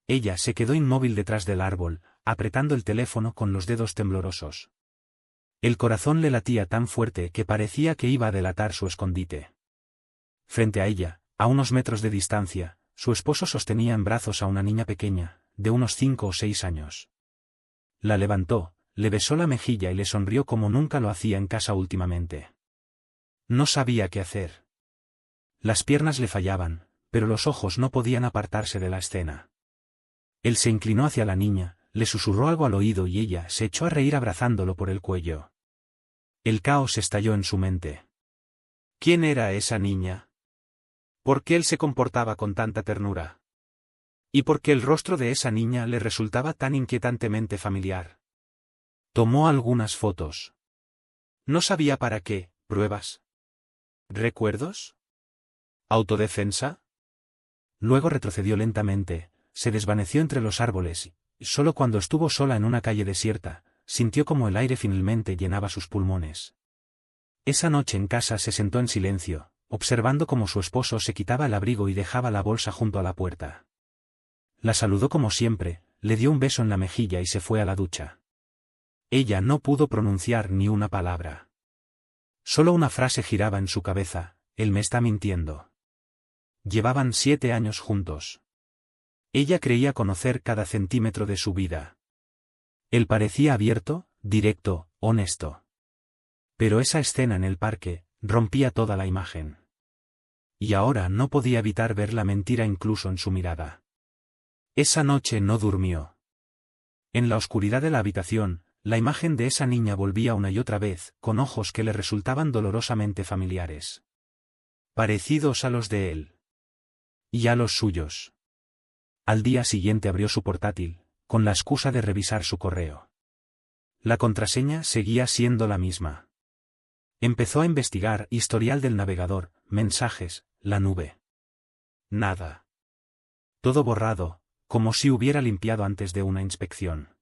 Ella se quedó inmóvil detrás del árbol, apretando el teléfono con los dedos temblorosos. El corazón le latía tan fuerte que parecía que iba a delatar su escondite. Frente a ella, a unos metros de distancia, su esposo sostenía en brazos a una niña pequeña, de unos 5 o 6 años. La levantó, le besó la mejilla y le sonrió como nunca lo hacía en casa últimamente. No sabía qué hacer. Las piernas le fallaban, pero los ojos no podían apartarse de la escena. Él se inclinó hacia la niña, le susurró algo al oído y ella se echó a reír abrazándolo por el cuello. El caos estalló en su mente. ¿Quién era esa niña? ¿Por qué él se comportaba con tanta ternura? ¿Y por qué el rostro de esa niña le resultaba tan inquietantemente familiar? Tomó algunas fotos. No sabía para qué. ¿Pruebas? ¿Recuerdos? ¿Autodefensa? Luego retrocedió lentamente, se desvaneció entre los árboles, y solo cuando estuvo sola en una calle desierta, sintió como el aire finalmente llenaba sus pulmones. Esa noche en casa se sentó en silencio, observando cómo su esposo se quitaba el abrigo y dejaba la bolsa junto a la puerta. La saludó como siempre, le dio un beso en la mejilla y se fue a la ducha. Ella no pudo pronunciar ni una palabra. Solo una frase giraba en su cabeza: él me está mintiendo. Llevaban 7 años juntos. Ella creía conocer cada centímetro de su vida. Él parecía abierto, directo, honesto. Pero esa escena en el parque rompía toda la imagen. Y ahora no podía evitar ver la mentira incluso en su mirada. Esa noche no durmió. En la oscuridad de la habitación, la imagen de esa niña volvía una y otra vez, con ojos que le resultaban dolorosamente familiares. Parecidos a los de él. Y a los suyos. Al día siguiente abrió su portátil, con la excusa de revisar su correo. La contraseña seguía siendo la misma. Empezó a investigar historial del navegador, mensajes, la nube. Nada. Todo borrado, como si hubiera limpiado antes de una inspección.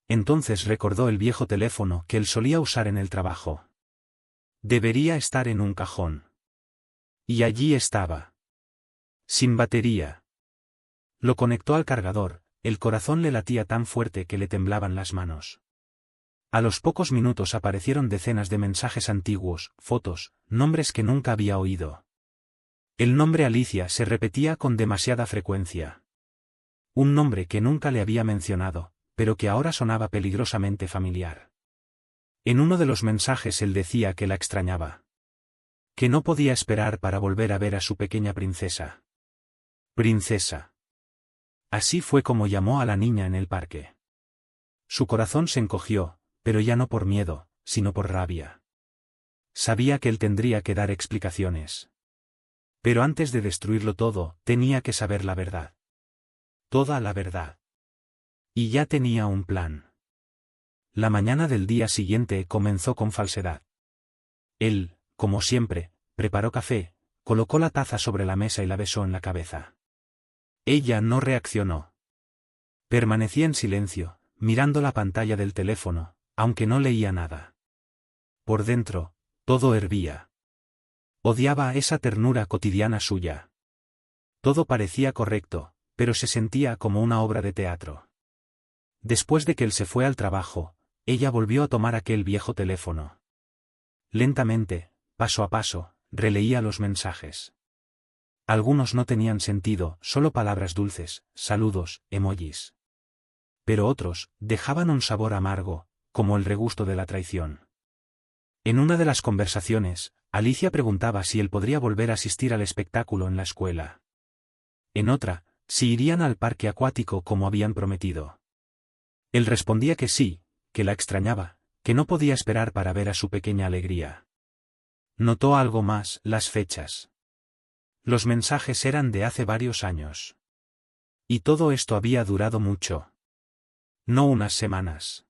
Entonces recordó el viejo teléfono que él solía usar en el trabajo. Debería estar en un cajón. Y allí estaba. Sin batería. Lo conectó al cargador, el corazón le latía tan fuerte que le temblaban las manos. A los pocos minutos aparecieron decenas de mensajes antiguos, fotos, nombres que nunca había oído. El nombre Alicia se repetía con demasiada frecuencia. Un nombre que nunca le había mencionado, pero que ahora sonaba peligrosamente familiar. En uno de los mensajes él decía que la extrañaba. Que no podía esperar para volver a ver a su pequeña princesa. Princesa. Así fue como llamó a la niña en el parque. Su corazón se encogió, pero ya no por miedo, sino por rabia. Sabía que él tendría que dar explicaciones. Pero antes de destruirlo todo, tenía que saber la verdad. Toda la verdad. Y ya tenía un plan. La mañana del día siguiente comenzó con falsedad. Él, como siempre, preparó café, colocó la taza sobre la mesa y la besó en la cabeza. Ella no reaccionó. Permanecía en silencio, mirando la pantalla del teléfono, aunque no leía nada. Por dentro, todo hervía. Odiaba esa ternura cotidiana suya. Todo parecía correcto, pero se sentía como una obra de teatro. Después de que él se fue al trabajo, ella volvió a tomar aquel viejo teléfono. Lentamente, paso a paso, releía los mensajes. Algunos no tenían sentido, solo palabras dulces, saludos, emojis. Pero otros dejaban un sabor amargo, como el regusto de la traición. En una de las conversaciones, Alicia preguntaba si él podría volver a asistir al espectáculo en la escuela. En otra, si irían al parque acuático como habían prometido. Él respondía que sí, que la extrañaba, que no podía esperar para ver a su pequeña alegría. Notó algo más: las fechas. Los mensajes eran de hace varios años. Y todo esto había durado mucho. No unas semanas.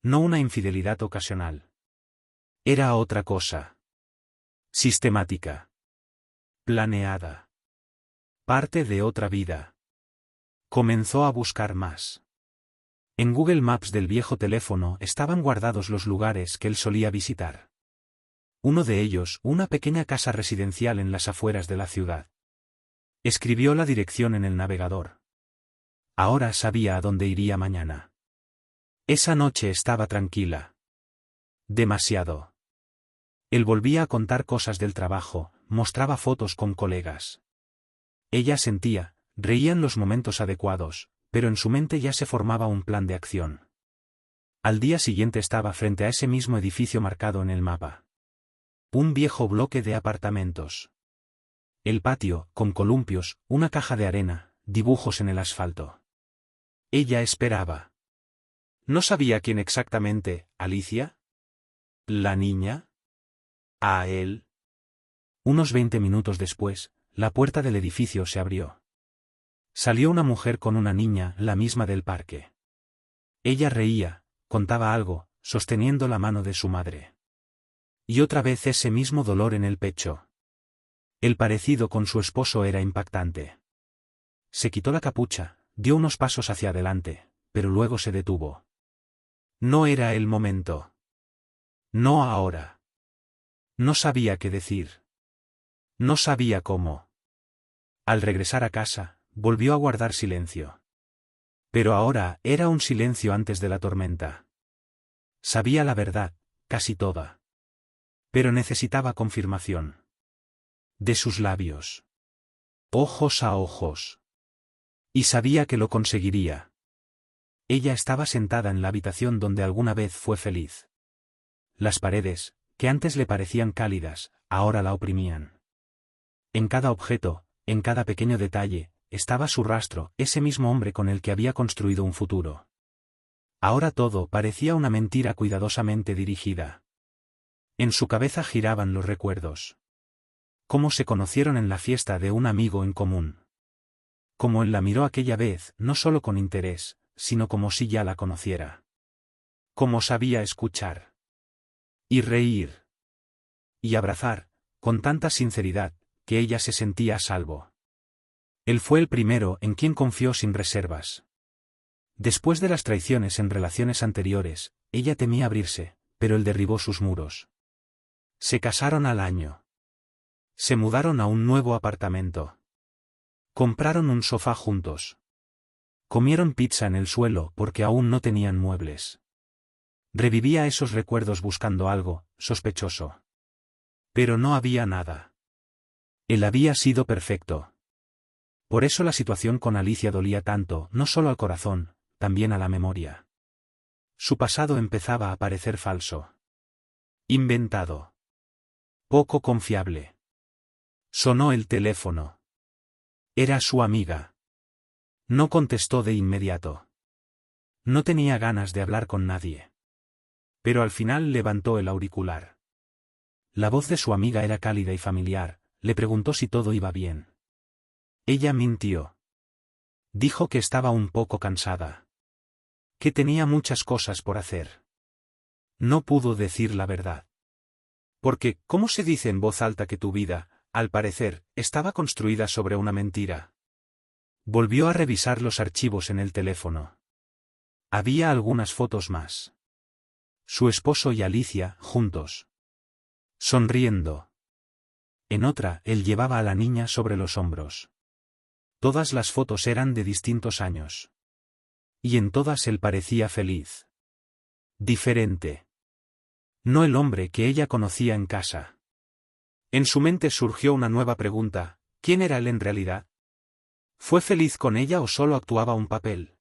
No una infidelidad ocasional. Era otra cosa. Sistemática. Planeada. Parte de otra vida. Comenzó a buscar más. En Google Maps del viejo teléfono estaban guardados los lugares que él solía visitar. Uno de ellos, una pequeña casa residencial en las afueras de la ciudad. Escribió la dirección en el navegador. Ahora sabía a dónde iría mañana. Esa noche estaba tranquila. Demasiado. Él volvía a contar cosas del trabajo, mostraba fotos con colegas. Ella sentía, reía en los momentos adecuados, pero en su mente ya se formaba un plan de acción. Al día siguiente estaba frente a ese mismo edificio marcado en el mapa. Un viejo bloque de apartamentos. El patio, con columpios, una caja de arena, dibujos en el asfalto. Ella esperaba. No sabía quién exactamente, ¿Alicia? ¿La niña? ¿A él? Unos 20 minutos después, la puerta del edificio se abrió. Salió una mujer con una niña, la misma del parque. Ella reía, contaba algo, sosteniendo la mano de su madre. Y otra vez ese mismo dolor en el pecho. El parecido con su esposo era impactante. Se quitó la capucha, dio unos pasos hacia adelante, pero luego se detuvo. No era el momento. No ahora. No sabía qué decir. No sabía cómo. Al regresar a casa, volvió a guardar silencio. Pero ahora era un silencio antes de la tormenta. Sabía la verdad, casi toda. Pero necesitaba confirmación. De sus labios. Ojos a ojos. Y sabía que lo conseguiría. Ella estaba sentada en la habitación donde alguna vez fue feliz. Las paredes, que antes le parecían cálidas, ahora la oprimían. En cada objeto, en cada pequeño detalle, estaba su rastro, ese mismo hombre con el que había construido un futuro. Ahora todo parecía una mentira cuidadosamente dirigida. En su cabeza giraban los recuerdos. Cómo se conocieron en la fiesta de un amigo en común. Cómo él la miró aquella vez, no solo con interés, sino como si ya la conociera. Cómo sabía escuchar. Y reír. Y abrazar, con tanta sinceridad, que ella se sentía a salvo. Él fue el primero en quien confió sin reservas. Después de las traiciones en relaciones anteriores, ella temía abrirse, pero él derribó sus muros. Se casaron al año. Se mudaron a un nuevo apartamento. Compraron un sofá juntos. Comieron pizza en el suelo porque aún no tenían muebles. Revivía esos recuerdos buscando algo sospechoso. Pero no había nada. Él había sido perfecto. Por eso la situación con Alicia dolía tanto, no solo al corazón, también a la memoria. Su pasado empezaba a parecer falso. Inventado. Poco confiable. Sonó el teléfono. Era su amiga. No contestó de inmediato. No tenía ganas de hablar con nadie. Pero al final levantó el auricular. La voz de su amiga era cálida y familiar, le preguntó si todo iba bien. Ella mintió. Dijo que estaba un poco cansada. Que tenía muchas cosas por hacer. No pudo decir la verdad. Porque, ¿cómo se dice en voz alta que tu vida, al parecer, estaba construida sobre una mentira? Volvió a revisar los archivos en el teléfono. Había algunas fotos más. Su esposo y Alicia, juntos. Sonriendo. En otra, él llevaba a la niña sobre los hombros. Todas las fotos eran de distintos años. Y en todas él parecía feliz. Diferente. No el hombre que ella conocía en casa. En su mente surgió una nueva pregunta: ¿quién era él en realidad? ¿Fue feliz con ella o solo actuaba un papel?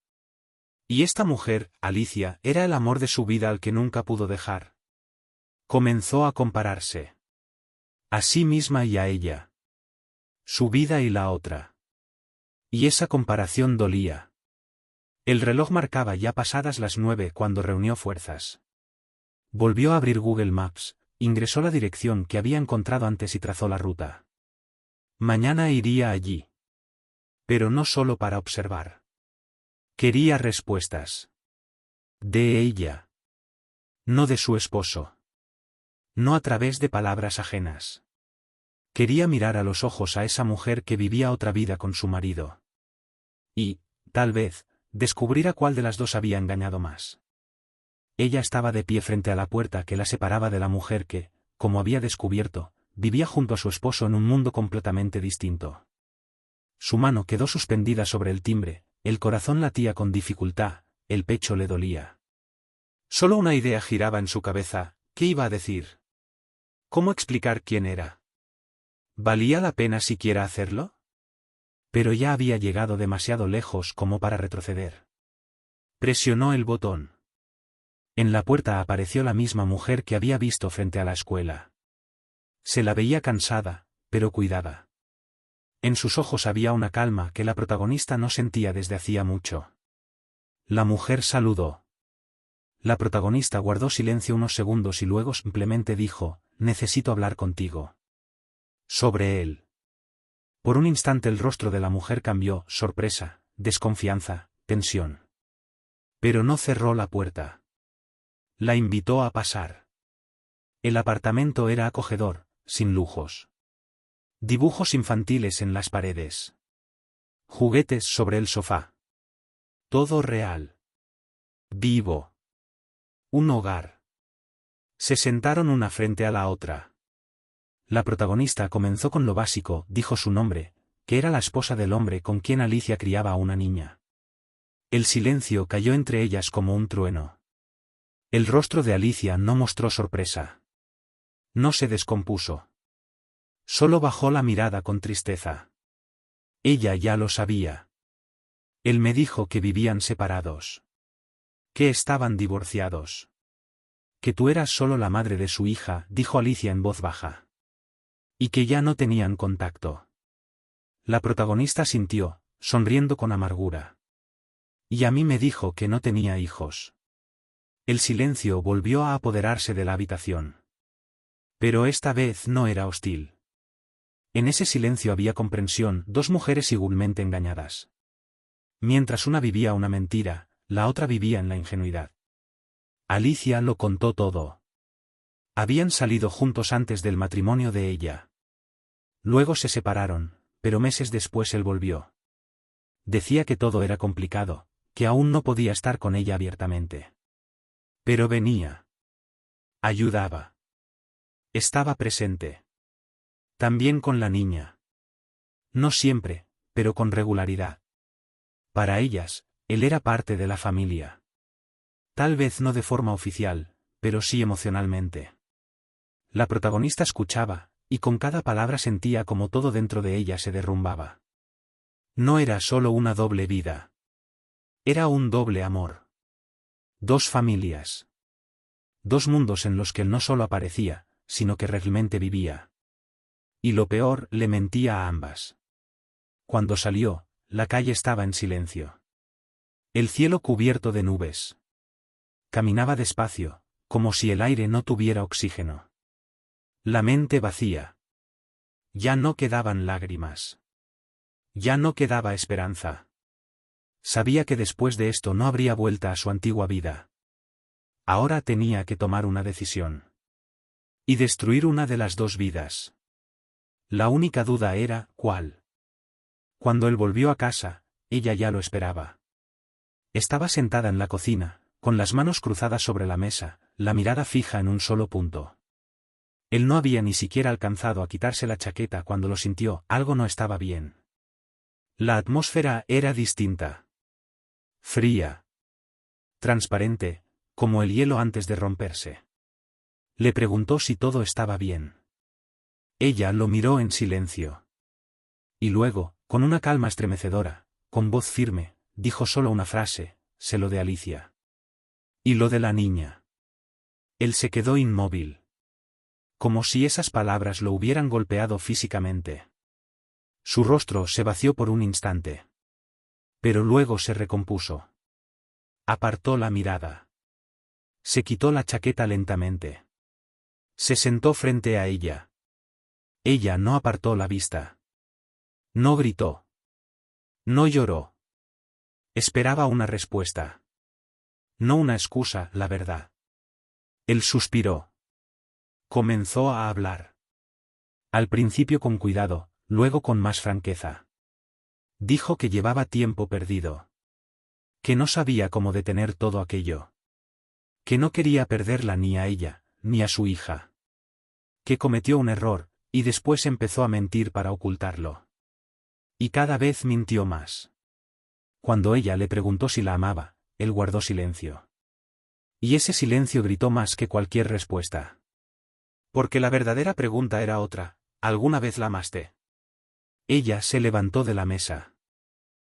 Y esta mujer, Alicia, era el amor de su vida al que nunca pudo dejar. Comenzó a compararse. A sí misma y a ella. Su vida y la otra. Y esa comparación dolía. El reloj marcaba ya pasadas las 9 cuando reunió fuerzas. Volvió a abrir Google Maps, ingresó la dirección que había encontrado antes y trazó la ruta. Mañana iría allí. Pero no solo para observar. Quería respuestas. De ella. No de su esposo. No a través de palabras ajenas. Quería mirar a los ojos a esa mujer que vivía otra vida con su marido. Y, tal vez, descubrir a cuál de las dos había engañado más. Ella estaba de pie frente a la puerta que la separaba de la mujer que, como había descubierto, vivía junto a su esposo en un mundo completamente distinto. Su mano quedó suspendida sobre el timbre, el corazón latía con dificultad, el pecho le dolía. Solo una idea giraba en su cabeza: ¿qué iba a decir? ¿Cómo explicar quién era? ¿Valía la pena siquiera hacerlo? Pero ya había llegado demasiado lejos como para retroceder. Presionó el botón. En la puerta apareció la misma mujer que había visto frente a la escuela. Se la veía cansada, pero cuidada. En sus ojos había una calma que la protagonista no sentía desde hacía mucho. La mujer saludó. La protagonista guardó silencio unos segundos y luego simplemente dijo: necesito hablar contigo. Sobre él. Por un instante el rostro de la mujer cambió: sorpresa, desconfianza, tensión. Pero no cerró la puerta. La invitó a pasar. El apartamento era acogedor, sin lujos. Dibujos infantiles en las paredes. Juguetes sobre el sofá. Todo real. Vivo. Un hogar. Se sentaron una frente a la otra. La protagonista comenzó con lo básico: dijo su nombre, que era la esposa del hombre con quien Alicia criaba a una niña. El silencio cayó entre ellas como un trueno. El rostro de Alicia no mostró sorpresa. No se descompuso. Solo bajó la mirada con tristeza. Ella ya lo sabía. Él me dijo que vivían separados. Que estaban divorciados. Que tú eras solo la madre de su hija, dijo Alicia en voz baja. Y que ya no tenían contacto. La protagonista sintió, sonriendo con amargura. Y a mí me dijo que no tenía hijos. El silencio volvió a apoderarse de la habitación. Pero esta vez no era hostil. En ese silencio había comprensión: dos mujeres igualmente engañadas. Mientras una vivía una mentira, la otra vivía en la ingenuidad. Alicia lo contó todo. Habían salido juntos antes del matrimonio de ella. Luego se separaron, pero meses después él volvió. Decía que todo era complicado, que aún no podía estar con ella abiertamente. Pero venía. Ayudaba. Estaba presente. También con la niña. No siempre, pero con regularidad. Para ellas, él era parte de la familia. Tal vez no de forma oficial, pero sí emocionalmente. La protagonista escuchaba, y con cada palabra sentía como todo dentro de ella se derrumbaba. No era solo una doble vida. Era un doble amor. Dos familias. Dos mundos en los que él no solo aparecía, sino que realmente vivía. Y lo peor, le mentía a ambas. Cuando salió, la calle estaba en silencio. El cielo cubierto de nubes. Caminaba despacio, como si el aire no tuviera oxígeno. La mente vacía. Ya no quedaban lágrimas. Ya no quedaba esperanza. Sabía que después de esto no habría vuelta a su antigua vida. Ahora tenía que tomar una decisión. Y destruir una de las dos vidas. La única duda era, ¿cuál? Cuando él volvió a casa, ella ya lo esperaba. Estaba sentada en la cocina, con las manos cruzadas sobre la mesa, la mirada fija en un solo punto. Él no había ni siquiera alcanzado a quitarse la chaqueta cuando lo sintió: algo no estaba bien. La atmósfera era distinta. Fría. Transparente, como el hielo antes de romperse. Le preguntó si todo estaba bien. Ella lo miró en silencio. Y luego, con una calma estremecedora, con voz firme, dijo solo una frase: sé lo de Alicia. Y lo de la niña. Él se quedó inmóvil. Como si esas palabras lo hubieran golpeado físicamente. Su rostro se vació por un instante. Pero luego se recompuso. Apartó la mirada. Se quitó la chaqueta lentamente. Se sentó frente a ella. Ella no apartó la vista. No gritó. No lloró. Esperaba una respuesta. No una excusa, la verdad. Él suspiró. Comenzó a hablar. Al principio con cuidado, luego con más franqueza. Dijo que llevaba tiempo perdido. Que no sabía cómo detener todo aquello. Que no quería perderla ni a ella, ni a su hija. Que cometió un error, y después empezó a mentir para ocultarlo. Y cada vez mintió más. Cuando ella le preguntó si la amaba, él guardó silencio. Y ese silencio gritó más que cualquier respuesta. Porque la verdadera pregunta era otra: ¿alguna vez la amaste? Ella se levantó de la mesa.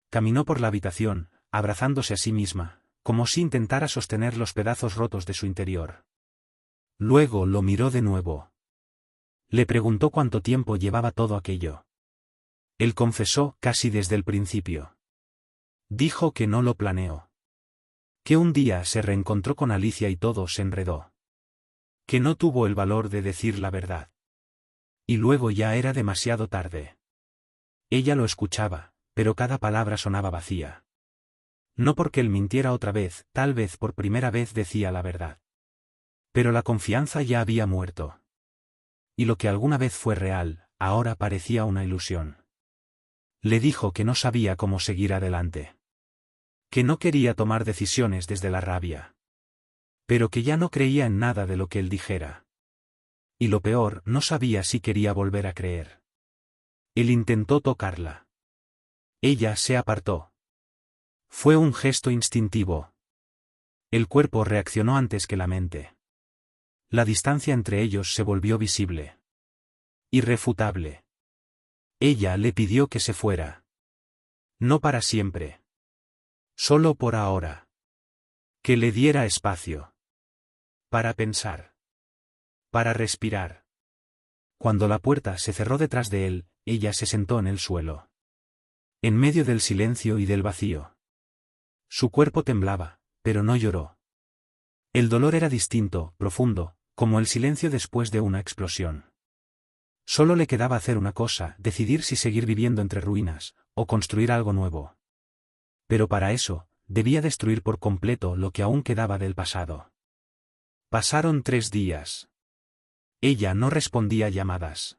Caminó por la habitación, abrazándose a sí misma, como si intentara sostener los pedazos rotos de su interior. Luego lo miró de nuevo. Le preguntó cuánto tiempo llevaba todo aquello. Él confesó casi desde el principio. Dijo que no lo planeó. Que un día se reencontró con Alicia y todo se enredó. Que no tuvo el valor de decir la verdad. Y luego ya era demasiado tarde. Ella lo escuchaba, pero cada palabra sonaba vacía. No porque él mintiera otra vez, tal vez por primera vez decía la verdad. Pero la confianza ya había muerto. Y lo que alguna vez fue real, ahora parecía una ilusión. Le dijo que no sabía cómo seguir adelante. Que no quería tomar decisiones desde la rabia. Pero que ya no creía en nada de lo que él dijera. Y lo peor, no sabía si quería volver a creer. Él intentó tocarla. Ella se apartó. Fue un gesto instintivo. El cuerpo reaccionó antes que la mente. La distancia entre ellos se volvió visible. Irrefutable. Ella le pidió que se fuera. No para siempre. Solo por ahora. Que le diera espacio. Para pensar. Para respirar. Cuando la puerta se cerró detrás de él, ella se sentó en el suelo. En medio del silencio y del vacío. Su cuerpo temblaba, pero no lloró. El dolor era distinto, profundo, como el silencio después de una explosión. Solo le quedaba hacer una cosa: decidir si seguir viviendo entre ruinas, o construir algo nuevo. Pero para eso, debía destruir por completo lo que aún quedaba del pasado. Pasaron 3 días. Ella no respondía llamadas.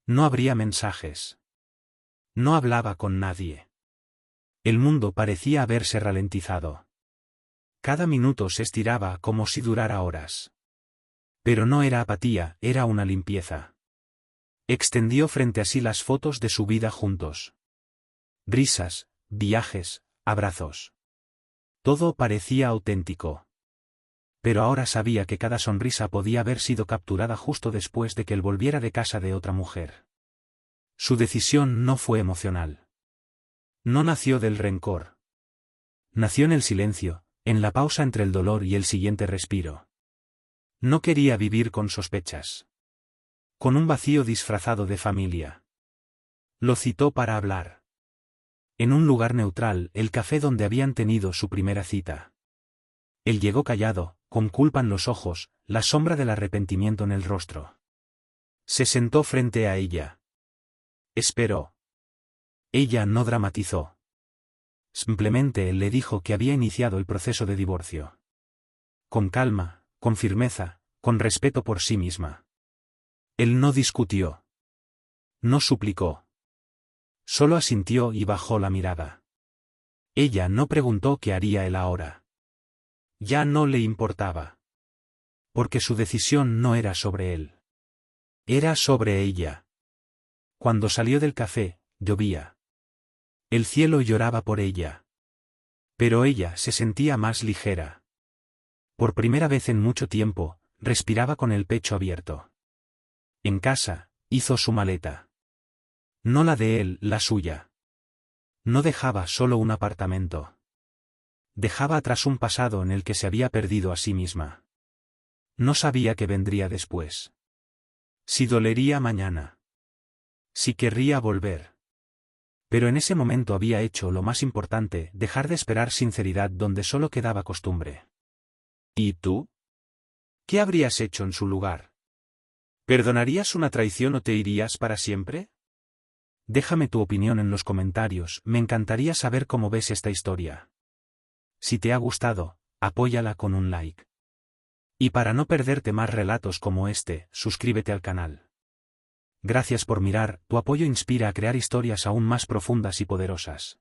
No abría mensajes. No hablaba con nadie. El mundo parecía haberse ralentizado. Cada minuto se estiraba como si durara horas. Pero no era apatía, era una limpieza. Extendió frente a sí las fotos de su vida juntos. Risas, viajes, abrazos. Todo parecía auténtico. Pero ahora sabía que cada sonrisa podía haber sido capturada justo después de que él volviera de casa de otra mujer. Su decisión no fue emocional. No nació del rencor. Nació en el silencio, en la pausa entre el dolor y el siguiente respiro. No quería vivir con sospechas. Con un vacío disfrazado de familia. Lo citó para hablar. En un lugar neutral, el café donde habían tenido su primera cita. Él llegó callado, con culpa en los ojos, la sombra del arrepentimiento en el rostro. Se sentó frente a ella. Esperó. Ella no dramatizó. Simplemente él le dijo que había iniciado el proceso de divorcio. Con calma, con firmeza, con respeto por sí misma. Él no discutió. No suplicó. Solo asintió y bajó la mirada. Ella no preguntó qué haría él ahora. Ya no le importaba. Porque su decisión no era sobre él. Era sobre ella. Cuando salió del café, llovía. El cielo lloraba por ella. Pero ella se sentía más ligera. Por primera vez en mucho tiempo, respiraba con el pecho abierto. En casa, hizo su maleta. No la de él, la suya. No dejaba solo un apartamento. Dejaba atrás un pasado en el que se había perdido a sí misma. No sabía qué vendría después. Si dolería mañana. Si querría volver. Pero en ese momento había hecho lo más importante: dejar de esperar sinceridad donde solo quedaba costumbre. ¿Y tú? ¿Qué habrías hecho en su lugar? ¿Perdonarías una traición o te irías para siempre? Déjame tu opinión en los comentarios, me encantaría saber cómo ves esta historia. Si te ha gustado, apóyala con un like. Y para no perderte más relatos como este, suscríbete al canal. Gracias por mirar, tu apoyo inspira a crear historias aún más profundas y poderosas.